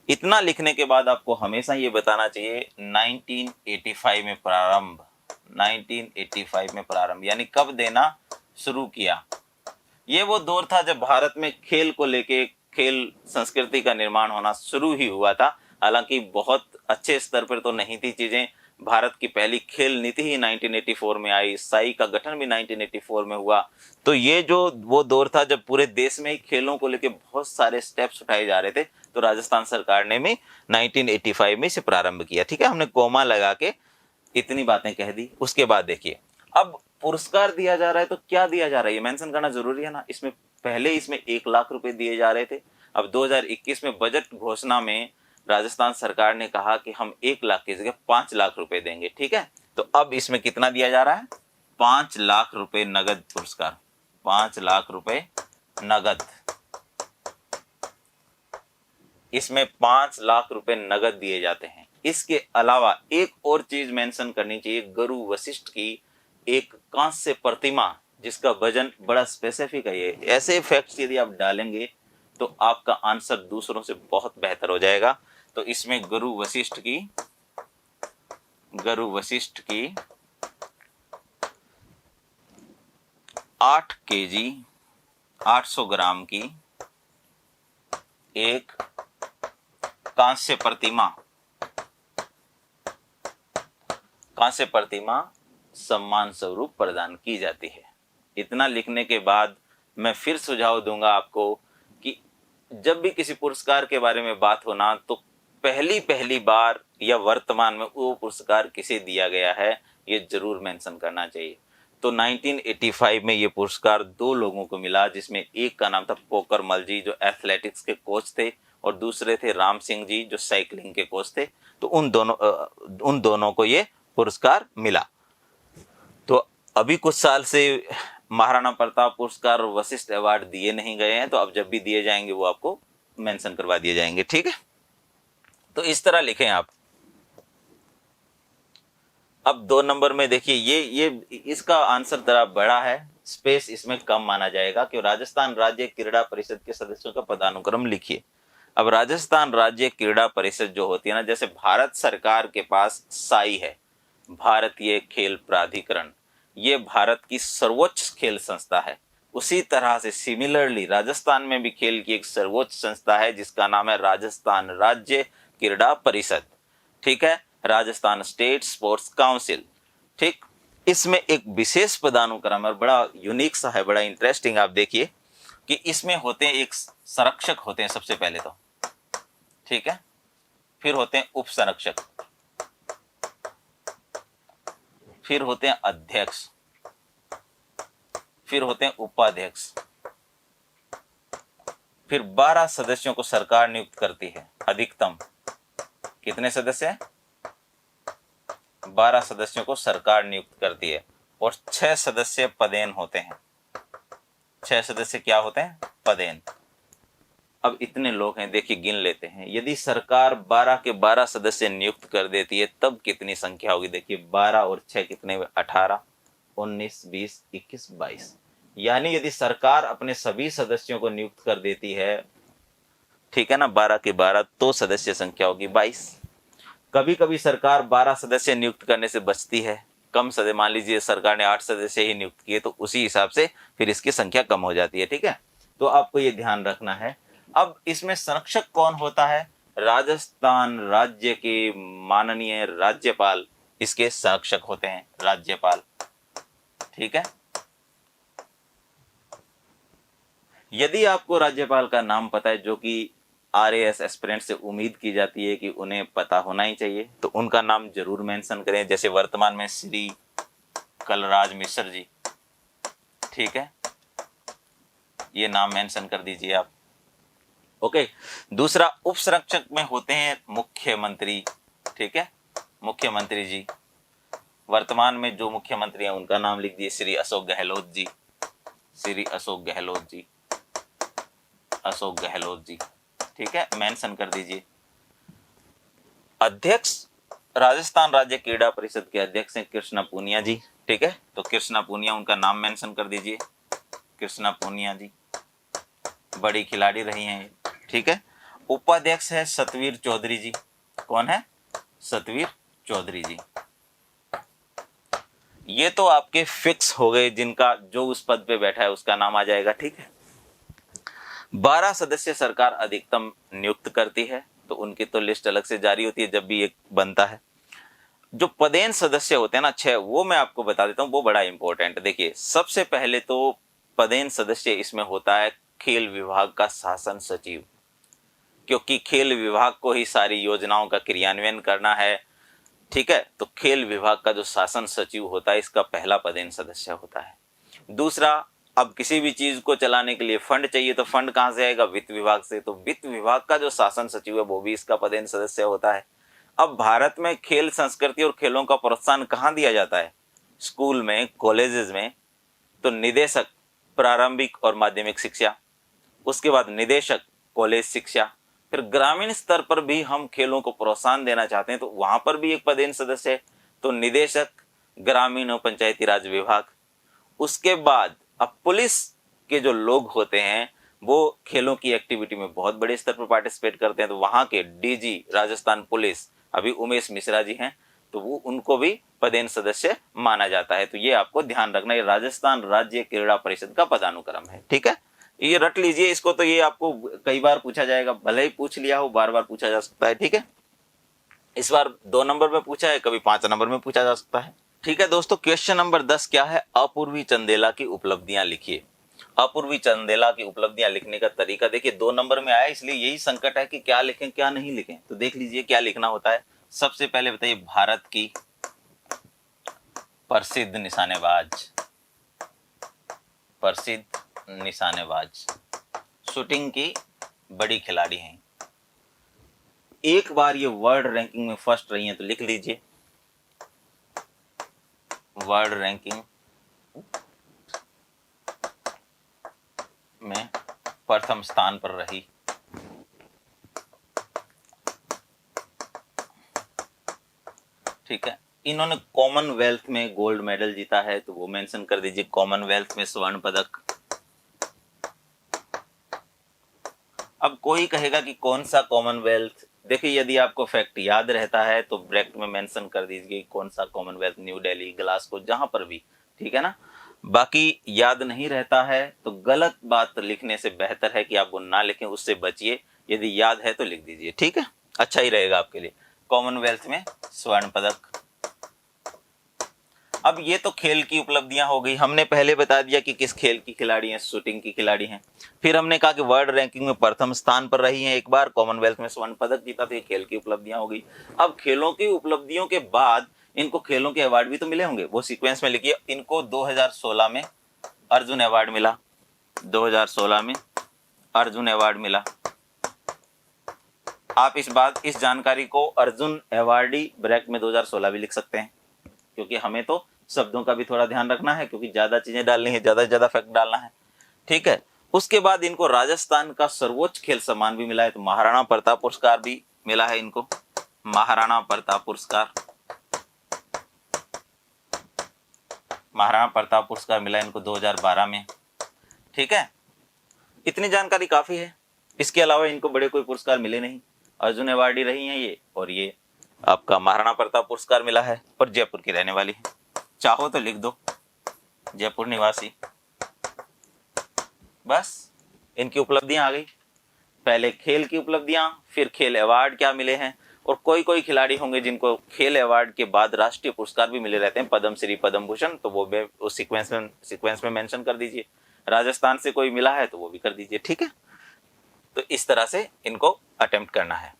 इतना लिखने के बाद आपको हमेशा ये बताना चाहिए 1985 में प्रारंभ, 1985 में प्रारंभ यानी कब देना शुरू किया। ये वो दौर था जब भारत में खेल को लेके, खेल संस्कृति का निर्माण होना शुरू ही हुआ था। हालांकि बहुत अच्छे स्तर पर तो नहीं थी चीजें। भारत की पहली खेल नीति ही 1984 में आई, साई का गठन भी 1984 में हुआ। तो ये जो वो दौर था जब पूरे देश में ही खेलों को लेके बहुत सारे स्टेप्स उठाए जा रहे थे, तो राजस्थान सरकार ने भी 1985 में इसे प्रारंभ किया। ठीक है, हमने कोमा लगा के इतनी बातें कह दी। उसके बाद देखिए, अब पुरस्कार दिया जा रहा है तो क्या दिया जा रहा है ये मेंशन करना जरूरी है ना। इसमें पहले इसमें 1 लाख रुपए दिए जा रहे थे। अब 2021 में बजट घोषणा में राजस्थान सरकार ने कहा कि हम 1 लाख की जगह 5 लाख रुपए देंगे। ठीक है, तो अब इसमें कितना दिया जा रहा है? 5 लाख रुपए नगद पुरस्कार, 5 लाख रुपए नगद। इसमें 5 लाख रुपए नगद दिए जाते हैं। इसके अलावा एक और चीज मेंशन करनी चाहिए, गुरु वशिष्ठ की एक कांस्य प्रतिमा जिसका वजन बड़ा स्पेसिफिक है। ये ऐसे फैक्ट्स यदि आप डालेंगे तो आपका आंसर दूसरों से बहुत बेहतर हो जाएगा। तो इसमें गुरु वशिष्ठ की 8 केजी 800 ग्राम की एक कांस्य प्रतिमा सम्मान स्वरूप प्रदान की जाती है। इतना लिखने के बाद मैं फिर सुझाव दूंगा आपको कि जब भी किसी पुरस्कार के बारे में बात हो ना, तो पहली पहली बार या वर्तमान में वो पुरस्कार किसे दिया गया है, ये जरूर मेंशन करना चाहिए। तो 1985 में ये पुरस्कार 2 लोगों को मिला, जिसमें एक का नाम था पोकरमल जी जो एथलेटिक्स के कोच थे, और दूसरे थे राम सिंह जी जो साइकिलिंग के कोच थे। तो उन दोनों को ये पुरस्कार मिला। तो अभी कुछ साल से महाराणा प्रताप पुरस्कार और वशिष्ठ अवार्ड दिए नहीं गए हैं, तो अब जब भी दिए जाएंगे वो आपको मेंशन करवा दिए जाएंगे, ठीक है। तो इस तरह लिखें आप। अब 2 नंबर में देखिए, ये इसका आंसर जरा बड़ा है, स्पेस इसमें कम माना जाएगा कि राजस्थान राज्य क्रीड़ा परिषद के सदस्यों का पदानुक्रम लिखिए। अब राजस्थान राज्य क्रीड़ा परिषद जो होती है ना, जैसे भारत सरकार के पास साई है, भारतीय खेल प्राधिकरण, ये भारत की सर्वोच्च खेल संस्था है। उसी तरह से सिमिलरली राजस्थान में भी खेल की एक सर्वोच्च संस्था है जिसका नाम है राजस्थान राज्य क्रीड़ा परिषद, ठीक है, राजस्थान स्टेट स्पोर्ट्स काउंसिल, ठीक। इसमें एक विशेष पदानुक्रम है, बड़ा यूनिक सा है, बड़ा इंटरेस्टिंग। आप देखिए कि इसमें होते हैं, एक संरक्षक होते हैं सबसे पहले तो, ठीक है, फिर होते हैं उप संरक्षक, फिर होते हैं अध्यक्ष, फिर होते हैं उपाध्यक्ष, फिर 12 सदस्यों को सरकार नियुक्त करती है। अधिकतम कितने सदस्य हैं? 12 सदस्यों को सरकार नियुक्त करती है, और 6 सदस्य पदेन होते हैं। 6 सदस्य क्या होते हैं? पदेन। अब इतने लोग हैं, देखिए गिन लेते हैं। यदि सरकार 12 के 12 सदस्य नियुक्त कर देती है तब कितनी संख्या होगी? देखिए 12 और 6 कितने हुए? 18, 19, 20, 21, 22। यानी यदि सरकार अपने सभी सदस्यों को नियुक्त कर देती है, ठीक है ना, 12 के 12, तो सदस्य संख्या होगी 22। कभी कभी सरकार 12 सदस्य नियुक्त करने से बचती है, कम सदस्य, मान लीजिए सरकार ने 8 सदस्य ही नियुक्त किए, तो उसी हिसाब से फिर इसकी संख्या कम हो जाती है, ठीक है। तो आपको ये ध्यान रखना है। अब इसमें संरक्षक कौन होता है? राजस्थान राज्य के माननीय राज्यपाल इसके संरक्षक होते हैं, राज्यपाल, ठीक है। यदि आपको राज्यपाल का नाम पता है, जो कि RAS एस्पिरेंट से उम्मीद की जाती है कि उन्हें पता होना ही चाहिए, तो उनका नाम जरूर मेंशन करें। जैसे वर्तमान में श्री कलराज मिश्र जी, ठीक है, ये नाम मेंशन कर दीजिए आप, ओके। दूसरा, उप संरक्षक में होते हैं मुख्यमंत्री, ठीक है, मुख्यमंत्री जी। वर्तमान में जो मुख्यमंत्री हैं उनका नाम लिख दिए, श्री अशोक गहलोत जी, श्री अशोक गहलोत जी, अशोक गहलोत जी, ठीक है, मेंशन कर दीजिए। अध्यक्ष राजस्थान राज्य क्रीड़ा परिषद के अध्यक्ष हैं कृष्णा पूनिया जी, ठीक है, तो कृष्णा पूनिया, उनका नाम मेंशन कर दीजिए, कृष्णा पूनिया जी, बड़ी खिलाड़ी रही हैं, ठीक है। उपाध्यक्ष है सतवीर चौधरी जी। कौन है? सतवीर चौधरी जी। ये तो आपके फिक्स हो गए, जिनका जो उस पद पे बैठा है उसका नाम आ जाएगा, ठीक है। 12 सदस्य सरकार अधिकतम नियुक्त करती है, तो उनकी तो लिस्ट अलग से जारी होती है जब भी एक बनता है। जो पदेन सदस्य होते हैं ना 6, वो मैं आपको बता देता हूं, वो बड़ा इंपॉर्टेंट। देखिए सबसे पहले तो पदेन सदस्य इसमें होता है खेल विभाग का शासन सचिव, क्योंकि खेल विभाग को ही सारी योजनाओं का क्रियान्वयन करना है, ठीक है। तो खेल विभाग का जो शासन सचिव होता है, इसका पहला पदेन सदस्य होता है। दूसरा, अब किसी भी चीज को चलाने के लिए फंड चाहिए, तो फंड कहां से आएगा? वित्त विभाग से। तो वित्त विभाग का जो शासन सचिव है वो भी इसका पदेन सदस्य होता है। अब भारत में खेल संस्कृति और खेलों का प्रोत्साहन कहां दिया जाता है? स्कूल में, कॉलेजेस में। तो निदेशक प्रारंभिक और माध्यमिक शिक्षा, उसके बाद निदेशक कॉलेज शिक्षा, फिर ग्रामीण स्तर पर भी हम खेलों को प्रोत्साहन देना चाहते हैं, तो वहां पर भी एक पदेन सदस्य है, तो निदेशक ग्रामीण और पंचायती राज विभाग। उसके बाद अब पुलिस के जो लोग होते हैं वो खेलों की एक्टिविटी में बहुत बड़े स्तर पर पार्टिसिपेट करते हैं, तो वहां के DG राजस्थान पुलिस अभी उमेश मिश्रा जी हैं, तो वो उनको भी पदेन सदस्य माना जाता है। तो ये आपको ध्यान रखना, ये राजस्थान राज्य क्रीड़ा परिषद का पदानुक्रम है, ठीक है। ये रट लीजिए इसको, तो ये आपको कई बार पूछा जाएगा, भले ही पूछ लिया हो, बार बार पूछा जा सकता है, ठीक है। इस बार 2 नंबर में पूछा है, कभी 5 नंबर में पूछा जा सकता है, ठीक है दोस्तों। क्वेश्चन नंबर 10 क्या है? अपूर्वी चंदेला की उपलब्धियां लिखिए। अपूर्वी चंदेला की उपलब्धियां लिखने का तरीका देखिए 2 नंबर में आया, इसलिए यही संकट है कि क्या लिखें क्या नहीं लिखें। तो देख लीजिए क्या लिखना होता है। सबसे पहले बताइए, भारत की प्रसिद्ध निशानेबाज, प्रसिद्ध निशानेबाज, शूटिंग की बड़ी खिलाड़ी हैं, एक बार ये वर्ल्ड रैंकिंग में फर्स्ट रही हैं, तो लिख लीजिए वर्ल्ड रैंकिंग में प्रथम स्थान पर रही। ठीक है, इन्होंने कॉमनवेल्थ में गोल्ड मेडल जीता है, तो वो मेंशन कर दीजिए, कॉमनवेल्थ में स्वर्ण पदक। अब कोई कहेगा कि कौन सा कॉमनवेल्थ, देखिए यदि आपको फैक्ट याद रहता है तो ब्रैकेट में मेंशन कर दीजिए कौन सा कॉमनवेल्थ, न्यू दिल्ली, ग्लासगो, जहां पर भी, ठीक है ना। बाकी याद नहीं रहता है तो गलत बात लिखने से बेहतर है कि आप वो ना लिखें, उससे बचिए। यदि याद है तो लिख दीजिए, ठीक है, अच्छा ही रहेगा आपके लिए। कॉमनवेल्थ में स्वर्ण पदक। अब ये तो खेल की उपलब्धियां हो गई, हमने पहले बता दिया कि किस खेल की खिलाड़ी हैं, शूटिंग की खिलाड़ी हैं। फिर हमने कहा कि वर्ल्ड रैंकिंग में प्रथम स्थान पर रही हैं, एक बार कॉमनवेल्थ में स्वर्ण पदक जीता, तो ये खेल की उपलब्धियां हो गई। अब खेलों की उपलब्धियों के बाद इनको खेलों के अवार्ड भी तो मिले होंगे, वो सीक्वेंस में लिखिए। इनको 2016 में अर्जुन अवार्ड मिला, 2016 में अर्जुन अवार्ड मिला। आप इस जानकारी को अर्जुन अवार्डी ब्रैकेट में 2016 भी लिख सकते हैं, क्योंकि हमें तो शब्दों का भी थोड़ा ध्यान रखना है, क्योंकि ज्यादा चीजें डालनी है, ज्यादा से ज्यादा फैक्ट डालना है, ठीक है। उसके बाद इनको राजस्थान का सर्वोच्च खेल सम्मान भी मिला है, तो महाराणा प्रताप पुरस्कार भी मिला है इनको, महाराणा प्रताप पुरस्कार, महाराणा प्रताप पुरस्कार मिला इनको 2012 में, ठीक है। इतनी जानकारी काफी है, इसके अलावा इनको बड़े कोई पुरस्कार मिले नहीं, अर्जुन अवार्डी रही हैं ये, और ये आपका महाराणा प्रताप पुरस्कार मिला है, और जयपुर की रहने वाली है, चाहो तो लिख दो जयपुर निवासी। बस इनकी उपलब्धियां आ गई, पहले खेल की उपलब्धियां, फिर खेल अवार्ड क्या मिले हैं, और कोई कोई खिलाड़ी होंगे जिनको खेल अवार्ड के बाद राष्ट्रीय पुरस्कार भी मिले रहते हैं, पद्म श्री, पद्म भूषण, तो वो उस सीक्वेंस में मेंशन कर दीजिए। राजस्थान से कोई मिला है तो वो भी कर दीजिए, ठीक है। तो इस तरह से इनको अटेम्प्ट करना है।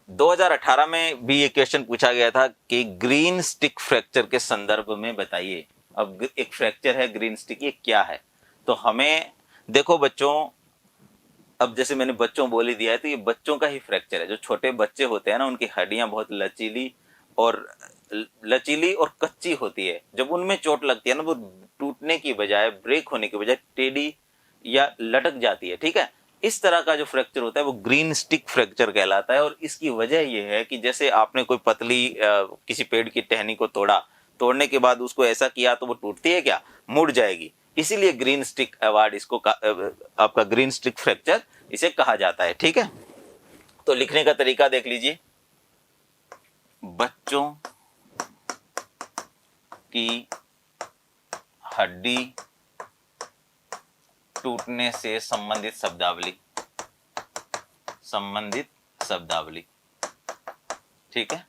2018 में भी ये क्वेश्चन पूछा गया था कि ग्रीन स्टिक फ्रैक्चर के संदर्भ में बताइए। अब एक फ्रैक्चर है ग्रीन स्टिक, ये क्या है? तो हमें देखो बच्चों, अब जैसे मैंने बच्चों बोल ही दिया है, तो ये बच्चों का ही फ्रैक्चर है। जो छोटे बच्चे होते हैं ना, उनकी हड्डियां बहुत लचीली और कच्ची होती है। जब उनमें चोट लगती है ना, वो टूटने की बजाय, ब्रेक होने की बजाय टेढ़ी या लटक जाती है, ठीक है। इस तरह का जो फ्रैक्चर होता है वो ग्रीन स्टिक फ्रैक्चर कहलाता है। और इसकी वजह यह है कि जैसे आपने कोई पतली किसी पेड़ की टहनी को तोड़ने के बाद उसको ऐसा किया तो वो टूटती है क्या? मुड़ जाएगी। इसीलिए ग्रीन स्टिक अवार्ड इसको आपका ग्रीन स्टिक फ्रैक्चर इसे कहा जाता है, ठीक है। तो लिखने का तरीका देख लीजिए, बच्चों की हड्डी टूटने से संबंधित शब्दावली, ठीक है।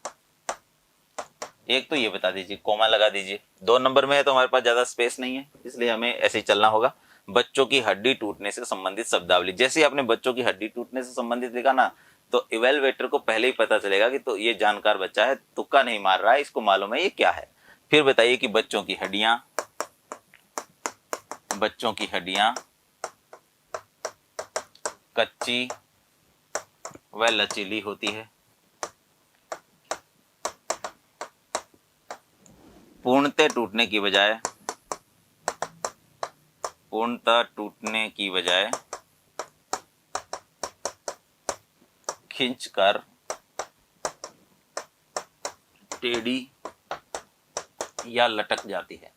एक तो ये बता दीजिए, कॉमा लगा दीजिए। 2 नंबर में है तो हमारे पास ज्यादा स्पेस नहीं है, इसलिए हमें ऐसे ही चलना होगा। बच्चों की हड्डी टूटने से संबंधित शब्दावली, जैसे आपने बच्चों की हड्डी टूटने से संबंधित लिखा ना, तो इवेलुएटर को पहले ही पता चलेगा कि तो ये जानकार बच्चा है, तुक्का नहीं मार रहा है, इसको मालूम है ये क्या है। फिर बताइए कि बच्चों की हड्डियां कच्ची व लचीली होती है, पूर्णतः टूटने की बजाय खींचकर टेढ़ी या लटक जाती है।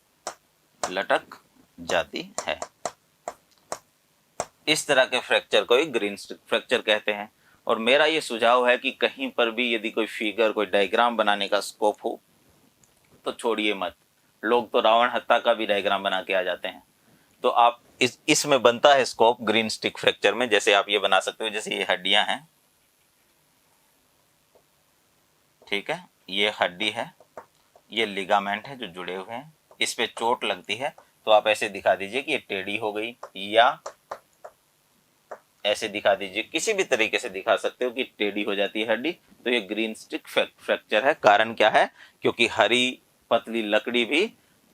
इस तरह के फ्रैक्चर को ग्रीन स्टिक फ्रैक्चर कहते हैं। और मेरा ये सुझाव है कि कहीं पर भी यदि कोई फिगर, कोई डायग्राम बनाने का स्कोप हो तो छोड़िए मत। लोग तो रावण हत्या का भी डायग्राम बना के आ जाते हैं। तो आप इसमें बनता है स्कोप ग्रीन स्टिक फ्रैक्चर में। जैसे आप ये बना सकते हो, जैसे ये हड्डियां हैं, ठीक है, ये हड्डी है, ये लिगामेंट है जो जुड़े हुए हैं, इस पे चोट लगती है तो आप ऐसे दिखा दीजिए कि ये टेढ़ी हो गई, या ऐसे दिखा दीजिए, किसी भी तरीके से दिखा सकते हो कि टेढ़ी हो जाती है हड्डी, तो ये ग्रीन स्टिक फ्रैक्चर है। कारण क्या है? क्योंकि हरी पतली लकड़ी भी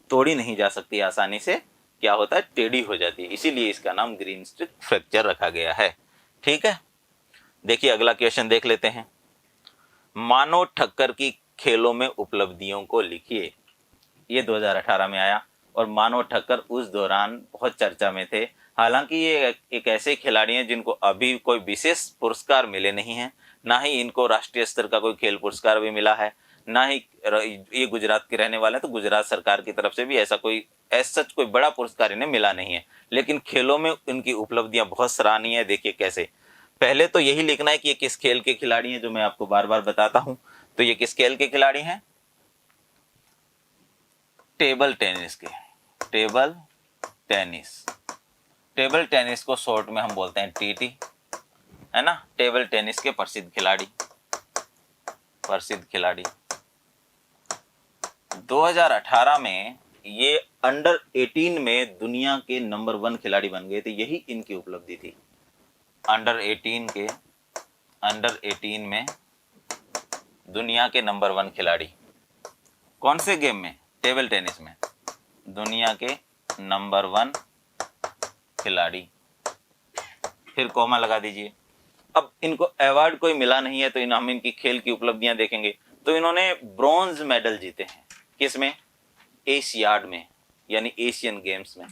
तोड़ी नहीं जा सकती आसानी से, क्या होता है, टेढ़ी हो जाती है, इसीलिए इसका नाम ग्रीन स्टिक फ्रैक्चर रखा गया है। ठीक है, देखिए अगला क्वेश्चन देख लेते हैं। मानव ठक्कर की खेलों में उपलब्धियों को लिखिए। ये 2018 में आया और मानव ठक्कर उस दौरान बहुत चर्चा में थे। हालांकि ये एक ऐसे खिलाड़ी हैं जिनको अभी कोई विशेष पुरस्कार मिले नहीं हैं, ना ही इनको राष्ट्रीय स्तर का कोई खेल पुरस्कार भी मिला है, ना ही ये गुजरात के रहने वाले हैं, तो गुजरात सरकार की तरफ से भी ऐसा कोई सच कोई बड़ा पुरस्कार इन्हें मिला नहीं है। लेकिन खेलों में इनकी उपलब्धियां बहुत सराहनीय है। देखिए कैसे, पहले तो यही लिखना है कि ये किस खेल के खिलाड़ी हैं, जो मैं आपको बार बार बताता हूं। तो ये किस खेल के खिलाड़ी हैं? टेबल टेनिस के। टेबल टेनिस, टेबल टेनिस को शॉर्ट में हम बोलते हैं टीटी, है ना। टेबल टेनिस के प्रसिद्ध खिलाड़ी, 2018 में ये अंडर 18 में दुनिया के नंबर 1 खिलाड़ी बन गए थे। यही इनकी उपलब्धि थी। अंडर 18 में दुनिया के नंबर 1 खिलाड़ी, कौन से गेम में? टेबल टेनिस में दुनिया के नंबर 1 खिलाड़ी। फिर कॉमा लगा दीजिए। अब इनको अवार्ड कोई मिला नहीं है, तो हम इनकी खेल की उपलब्धियां देखेंगे तो इन्होंने ब्रॉन्ज मेडल जीते हैं। किसमें? एशियाड में, यानी एशियन गेम्स में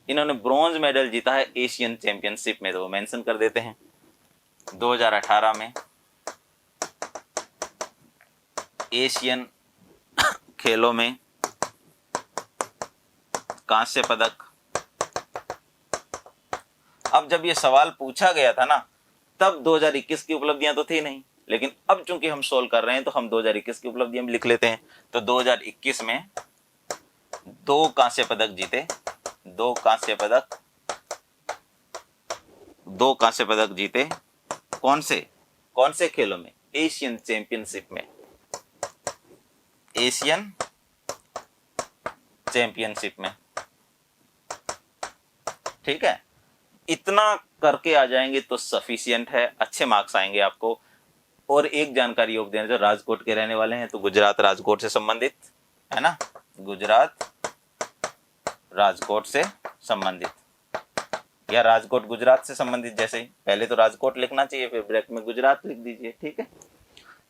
इन्होंने ब्रॉन्ज मेडल जीता है। एशियन चैंपियनशिप में तो वो मेंशन कर देते हैं। 2018 में एशियन खेलों में कांस्य पदक। अब जब ये सवाल पूछा गया था ना, तब 2021 की उपलब्धियां तो थी नहीं, लेकिन अब चूंकि हम सोल्व कर रहे हैं तो हम 2021 की उपलब्धियां भी लिख लेते हैं। तो 2021 में 2 कांस्य पदक जीते, 2 कांस्य पदक जीते। कौन से खेलों में? एशियन चैंपियनशिप में, एशियन चैंपियनशिप में। ठीक है, इतना करके आ जाएंगे तो सफिशिएंट है, अच्छे मार्क्स आएंगे आपको। और एक जानकारी योग देना, जो राजकोट के रहने वाले हैं तो गुजरात राजकोट से संबंधित है ना, गुजरात राजकोट से संबंधित, या राजकोट गुजरात से संबंधित। जैसे ही पहले तो राजकोट लिखना चाहिए, फिर ब्रैकेट में गुजरात लिख दीजिए। ठीक है,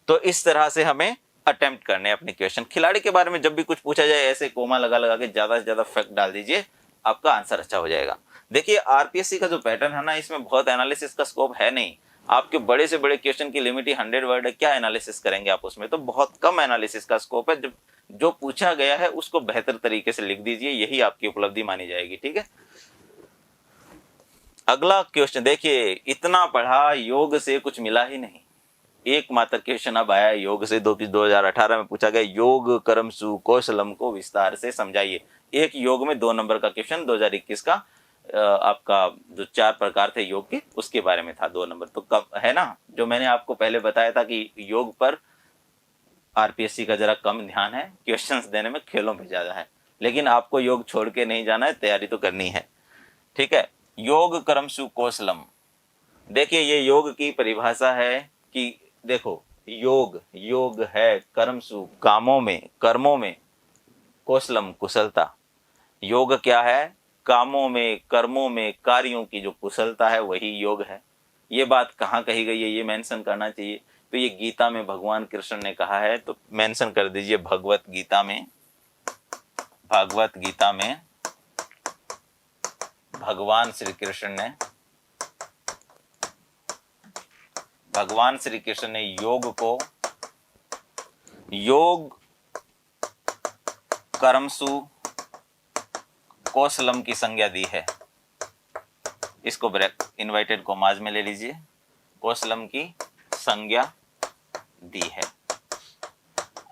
तो इस तरह से हमें अटेम्प्ट करने अपने क्वेश्चन। खिलाड़ी के बारे में जब भी कुछ पूछा जाए, ऐसे कोमा लगा लगा के ज्यादा से ज्यादा फैक्ट डाल दीजिए, आपका आंसर अच्छा हो जाएगा। देखिए आरपीएससी का जो पैटर्न है ना, इसमें बहुत एनालिसिस का स्कोप है नहीं। आपके बड़े से बड़े क्वेश्चन की लिमिट ही 100 वर्ड है, क्या एनालिसिस करेंगे आप उसमें? तो बहुत कम एनालिसिस का स्कोप है। जो पूछा गया है उसको बेहतर तरीके से लिख दीजिए, यही आपकी उपलब्धि मानी जाएगी। ठीक है, अगला क्वेश्चन देखिए। इतना पढ़ा, योग से कुछ मिला ही नहीं। एकमात्र क्वेश्चन अब आया योग से। 2018 में पूछा गया, योग कर्मसु कौशलम को विस्तार से समझाइए। एक योग में 2 नंबर का क्वेश्चन 2021 का आपका जो 4 प्रकार थे योग के, उसके बारे में था 2 नंबर। तो कब है ना, जो मैंने आपको पहले बताया था कि योग पर आरपीएससी का जरा कम ध्यान है, क्वेश्चंस देने में खेलों पे ज्यादा है। लेकिन आपको योग छोड़ के नहीं जाना है, तैयारी तो करनी है। ठीक है, योग कर्मसु कौशलम। देखिए ये योग की परिभाषा है कि देखो, योग है कर्मसु कामों में, कर्मों में, कौशलम कुशलता। योग क्या है? कामों में, कर्मों में, कार्यों की जो कुशलता है वही योग है। ये बात कहाँ कही गई है, ये मेंशन करना चाहिए। तो ये गीता में भगवान कृष्ण ने कहा है, तो मेंशन कर दीजिए भगवत गीता में। भगवत गीता में भगवान श्री कृष्ण ने योग को योग कर्मसु कौशलम की संज्ञा दी है। इसको ब्रैकेट इन्वर्टेड कॉमास में ले लीजिए, कौशलम की संज्ञा दी है।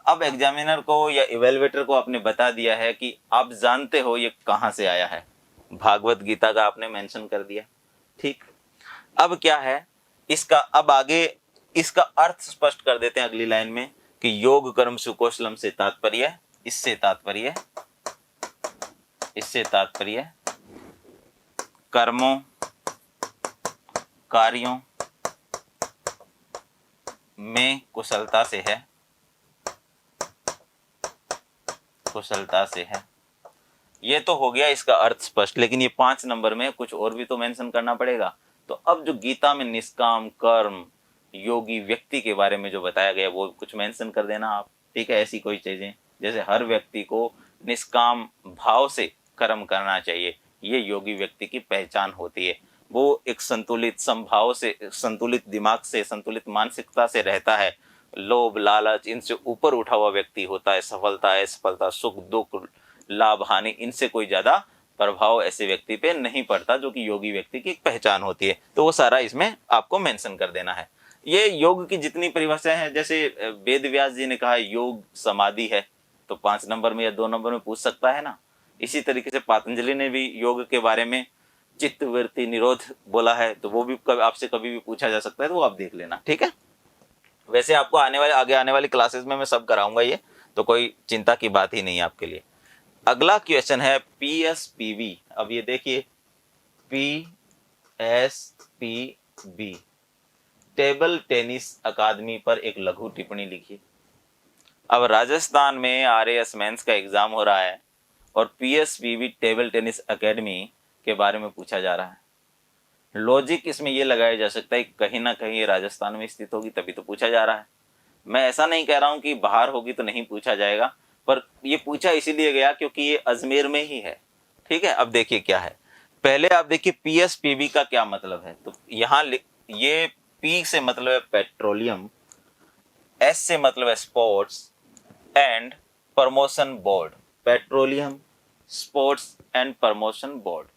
अब एग्जामिनर को या इवेलुएटर को आपने बता दिया है कि आप जानते हो ये कहां से आया है, भागवत गीता का आपने मेंशन कर दिया। ठीक, अब क्या है इसका, अब आगे इसका अर्थ स्पष्ट कर देते हैं अगली लाइन में कि योग कर्म सुकौशलम से तात्पर्य, इससे तात्पर्य इससे तात्पर्य कर्मों, कार्यों में कुशलता से है, कुशलता से है। ये तो हो गया इसका अर्थ स्पष्ट, लेकिन ये 5 नंबर में कुछ और भी तो मेंशन करना पड़ेगा। तो अब जो गीता में निष्काम कर्म योगी व्यक्ति के बारे में जो बताया गया वो कुछ मेंशन कर देना आप, ठीक है। ऐसी कोई चीजें जैसे हर व्यक्ति को निष्काम भाव से कर्म करना चाहिए, ये योगी व्यक्ति की पहचान होती है। वो एक संतुलित समभाव से, संतुलित दिमाग से, संतुलित मानसिकता से रहता है। लोभ लालच इनसे ऊपर उठा हुआ व्यक्ति होता है। सफलता असफलता, सुख दुख, लाभ हानि, इनसे कोई ज्यादा प्रभाव ऐसे व्यक्ति पे नहीं पड़ता, जो कि योगी व्यक्ति की एक पहचान होती है। तो वो सारा इसमें आपको मेंशन कर देना है। ये योग की जितनी परिभाषाएं हैं, जैसे वेद व्यास जी ने कहा योग समाधि है, तो 5 नंबर में या 2 नंबर में पूछ सकता है ना। इसी तरीके से पतंजलि ने भी योग के बारे में चित्त वृत्ति निरोध बोला है, तो वो भी आपसे कभी भी पूछा जा सकता है, तो वो आप देख लेना, ठीक है। वैसे आपको आगे आने वाली क्लासेस में मैं सब कराऊंगा ये, तो कोई चिंता की बात ही नहीं है आपके लिए। अगला क्वेश्चन है PSPB। अब ये देखिए PSPB, टेबल टेनिस अकादमी पर एक लघु टिप्पणी लिखिए। अब राजस्थान में RAS मेंस का एग्जाम हो रहा है और PSPB टेबल टेनिस अकेडमी के बारे में पूछा जा रहा है। लॉजिक इसमें यह लगाया जा सकता है कहीं ना कहीं राजस्थान में स्थित होगी, तभी तो पूछा जा रहा है। मैं ऐसा नहीं कह रहा हूं कि बाहर होगी तो नहीं पूछा जाएगा, पर ये पूछा इसीलिए गया क्योंकि ये अजमेर में ही है, ठीक है। अब देखिए क्या है, पहले आप देखिए PSPB का क्या मतलब है। तो यहाँ ये P से मतलब है पेट्रोलियम, S से मतलब है sports and promotion board. Petroleum, sports and promotion board,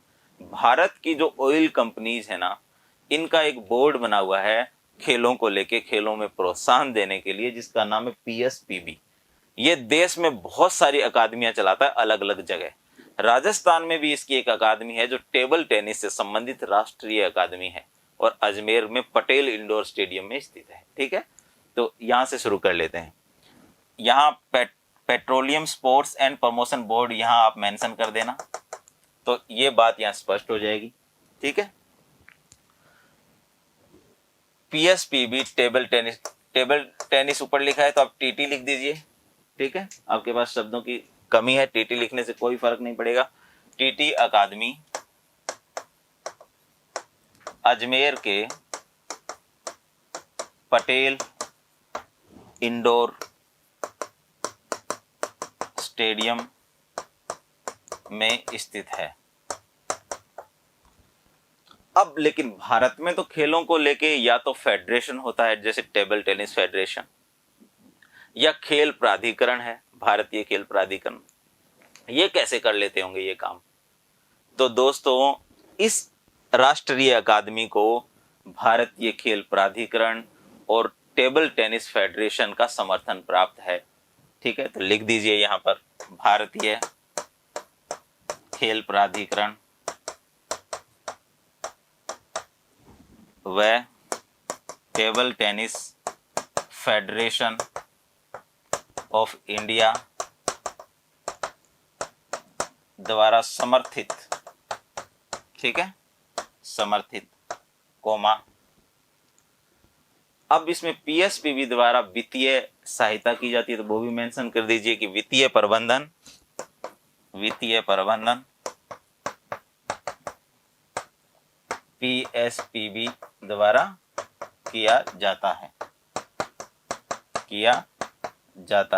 Bharat की जो ऑयल कंपनीज है ना, इनका एक बोर्ड बना हुआ है खेलों को लेके, खेलों में प्रोत्साहन देने के लिए, जिसका नाम है PSPB। ये देश में बहुत सारी अकादमियां चलाता है अलग अलग जगह। राजस्थान में भी इसकी एक अकादमी है जो टेबल टेनिस से संबंधित राष्ट्रीय अकादमी है, और अजमेर में पटेल इंडोर स्टेडियम में स्थित है, ठीक है। तो यहां से शुरू कर लेते हैं। यहाँ petroleum sports and promotion board यहाँ आप मेंशन कर देना, तो ये बात यहाँ स्पष्ट हो जाएगी, ठीक है। PSPB टेबल टेनिस ऊपर लिखा है तो आप TT लिख दीजिए, ठीक है। आपके पास शब्दों की कमी है, TT लिखने से कोई फर्क नहीं पड़ेगा। TT अकादमी अजमेर के पटेल इंडोर स्टेडियम में स्थित है। अब लेकिन भारत में तो खेलों को लेके या तो फेडरेशन होता है, जैसे टेबल टेनिस फेडरेशन, या खेल प्राधिकरण है, भारतीय खेल प्राधिकरण। ये कैसे कर लेते होंगे ये काम? तो दोस्तों, इस राष्ट्रीय अकादमी को भारतीय खेल प्राधिकरण और टेबल टेनिस फेडरेशन का समर्थन प्राप्त है, ठीक है। तो लिख दीजिए यहाँ पर भारतीय खेल प्राधिकरण व table tennis federation of India द्वारा समर्थित, ठीक है, समर्थित, कोमा। अब इसमें PSPB द्वारा वित्तीय सहायता की जाती है, तो वो भी मेंशन कर दीजिए कि वित्तीय प्रबंधन PSPB द्वारा किया जाता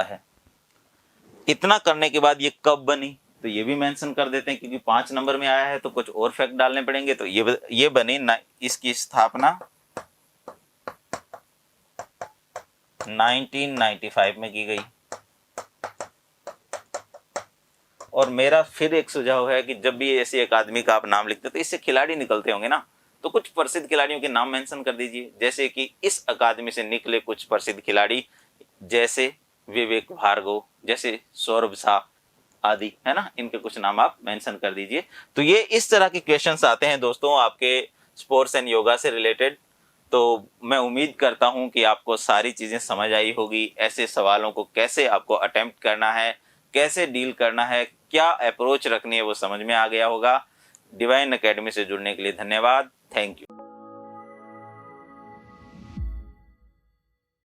है। इतना करने के बाद ये कब बनी, तो ये भी मेंशन कर देते हैं, क्योंकि 5 नंबर में आया है तो कुछ और फैक्ट डालने पड़ेंगे। तो ये बनी इसकी स्थापना 1995 में की गई। और मेरा फिर एक सुझाव है कि जब भी ऐसी अकादमी का आप नाम लिखते हो तो इससे खिलाड़ी निकलते होंगे ना, तो कुछ प्रसिद्ध खिलाड़ियों के नाम मेंशन कर दीजिए। जैसे कि इस अकादमी से निकले कुछ प्रसिद्ध खिलाड़ी, जैसे विवेक भार्गव, जैसे सौरभ शाह आदि, है ना, इनके कुछ नाम आप मेंशन कर दीजिए। तो ये इस तरह के क्वेश्चंस आते हैं दोस्तों आपके स्पोर्ट्स एंड योगा से रिलेटेड। तो मैं उम्मीद करता हूं कि आपको सारी चीजें समझ आई होगी। ऐसे सवालों को कैसे आपको अटेम्प्ट करना है, कैसे डील करना है, क्या अप्रोच रखनी है, वो समझ में आ गया होगा। डिवाइन एकेडमी से जुड़ने के लिए धन्यवाद। Thank you.